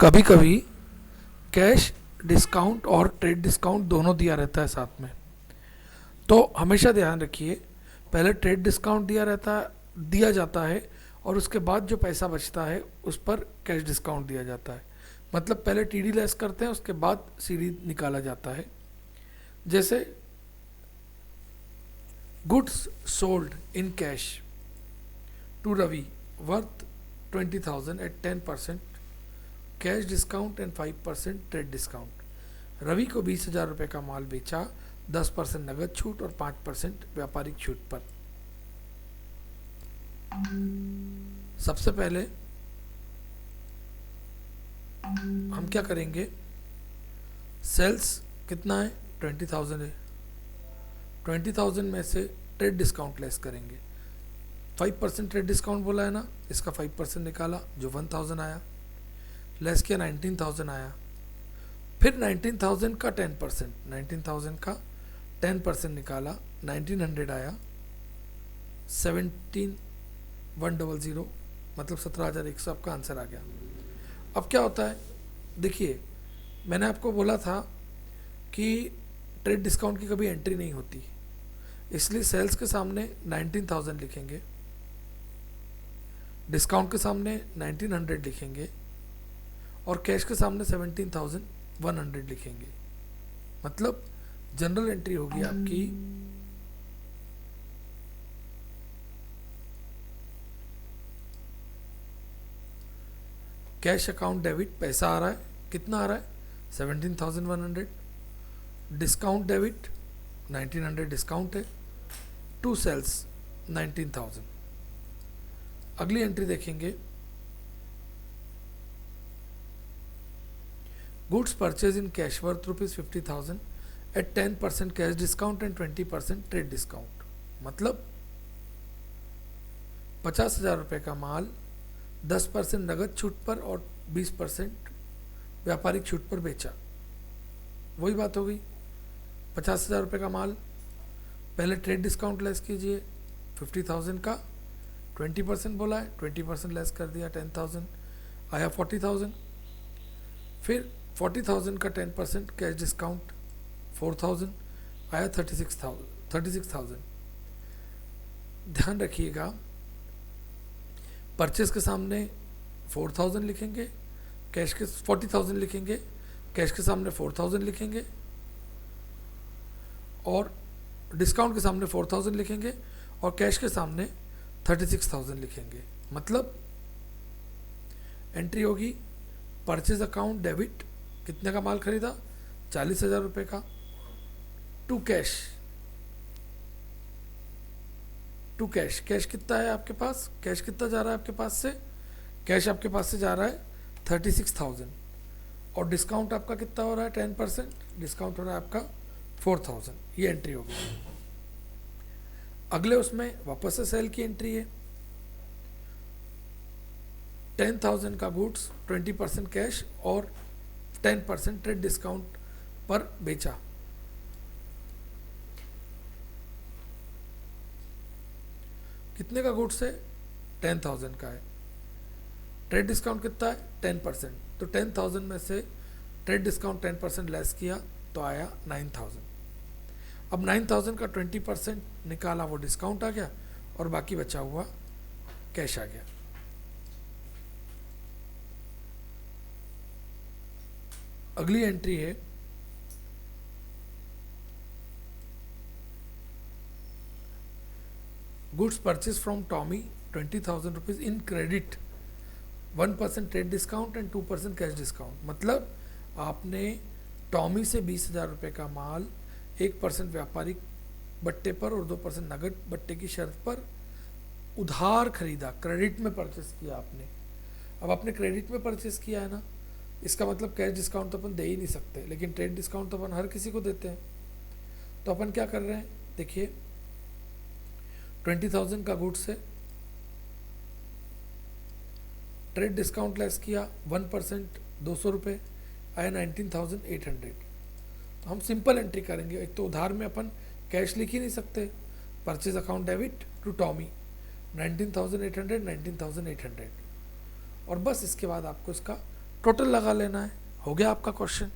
कभी कभी cash discount और ट्रेड डिस्काउंट दोनों दिया रहता है साथ में। तो हमेशा ध्यान रखिए, पहले ट्रेड डिस्काउंट दिया जाता है और उसके बाद जो पैसा बचता है उस पर कैश डिस्काउंट दिया जाता है। मतलब पहले टीडी लेस करते हैं, उसके बाद सीडी निकाला जाता है। जैसे goods sold in cash to Ravi worth 20,000 at 10% cash discount and 5% trade discount. Ravi को 20,000 रुपये का माल बेचा 10% नगद छूट और 5% व्यापारिक छूट पर। सबसे पहले हम क्या करेंगे, सेल्स कितना है 20,000 है, 20,000 में से ट्रेड डिस्काउंट लेस करेंगे। 5% ट्रेड डिस्काउंट बोला है ना, इसका 5% निकाला जो 1,000 आया, लेस किया 19,000 आया। फिर 19,000 का 10%, 19,000 का 10% निकाला 1900 आया, 17,100 मतलब 17,100 आपका आंसर आ गया। अब क्या होता है, देखिए मैंने आपको बोला था कि ट्रेड डिस्काउंट की कभी एंट्री नहीं होती, इसलिए सेल्स के सामने 19,000 लिखेंगे, डिस्काउंट के सामने 1900 लिखेंगे और कैश के सामने 17,100 लिखेंगे। मतलब जनरल एंट्री होगी आपकी कैश अकाउंट डेबिट, पैसा आ रहा है, कितना आ रहा है 17,100, डिस्काउंट डेबिट 1900 डिस्काउंट है, टू सेल्स 19,000। अगली एंट्री देखेंगे, goods purchase in cash worth ₹50,000 at 10% cash discount and 20% trade discount. मतलब 50,000 रुपये का माल 10% नगद छूट पर और 20% व्यापारिक छूट पर बेचा। वही बात हो गई, 50,000 रुपये का माल, पहले ट्रेड डिस्काउंट लेस कीजिए, 50,000 का 20% बोला है, 20% लेस कर दिया 10,000 आया 40,000। फिर 40,000 का 10% कैश डिस्काउंट 4,000 आया 36,000। ध्यान रखिएगा, परचेज के सामने 4,000 लिखेंगे, कैश के 40,000 लिखेंगे, कैश के सामने 4,000 लिखेंगे और डिस्काउंट के सामने 4,000 लिखेंगे और कैश के सामने 36,000 लिखेंगे। मतलब एंट्री होगी परचेज अकाउंट डेबिट, कितने का माल खरीदा 40,000 रुपये का, टू कैश, कैश कितना है आपके पास, कैश कितना जा रहा है आपके पास से, कैश आपके पास से जा रहा है 36,000 और डिस्काउंट आपका कितना हो रहा है 10%, डिस्काउंट हो रहा है आपका 4,000। ये एंट्री होगी। अगले उसमें वापस से सेल की एंट्री है, 10,000 का गुड्स 20% कैश और 10% ट्रेड डिस्काउंट पर बेचा। कितने का गुड्स है 10,000 का है, ट्रेड डिस्काउंट कितना है 10%, तो 10,000 में से ट्रेड डिस्काउंट 10% लेस किया तो आया 9,000। अब 9,000 का 20% निकाला, वो डिस्काउंट आ गया और बाकी बचा हुआ कैश आ गया। अगली एंट्री है goods purchase from Tommy 20,000 rupees in credit, 1% trade discount and 2% cash discount. मतलब आपने टॉमी से 20,000 रुपये का माल 1% व्यापारिक बट्टे पर और 2% नगद बट्टे की शर्त पर उधार खरीदा, क्रेडिट में परचेस किया आपने। अब आपने क्रेडिट में परचेस किया है ना, इसका मतलब कैश डिस्काउंट तो अपन दे ही नहीं सकते, लेकिन ट्रेड डिस्काउंट तो अपन हर किसी को देते हैं। तो अपन क्या कर रहे हैं, देखिए 20,000 का गुड्स है, ट्रेड डिस्काउंट लेस किया 1% 200 रुपये आया 19,800। तो हम सिंपल एंट्री करेंगे, एक तो उधार में अपन कैश लिख ही नहीं सकते, purchase account debit to Tommy 19,800 19,800 और बस इसके बाद आपको इसका टोटल लगा लेना है। हो गया आपका क्वेश्चन।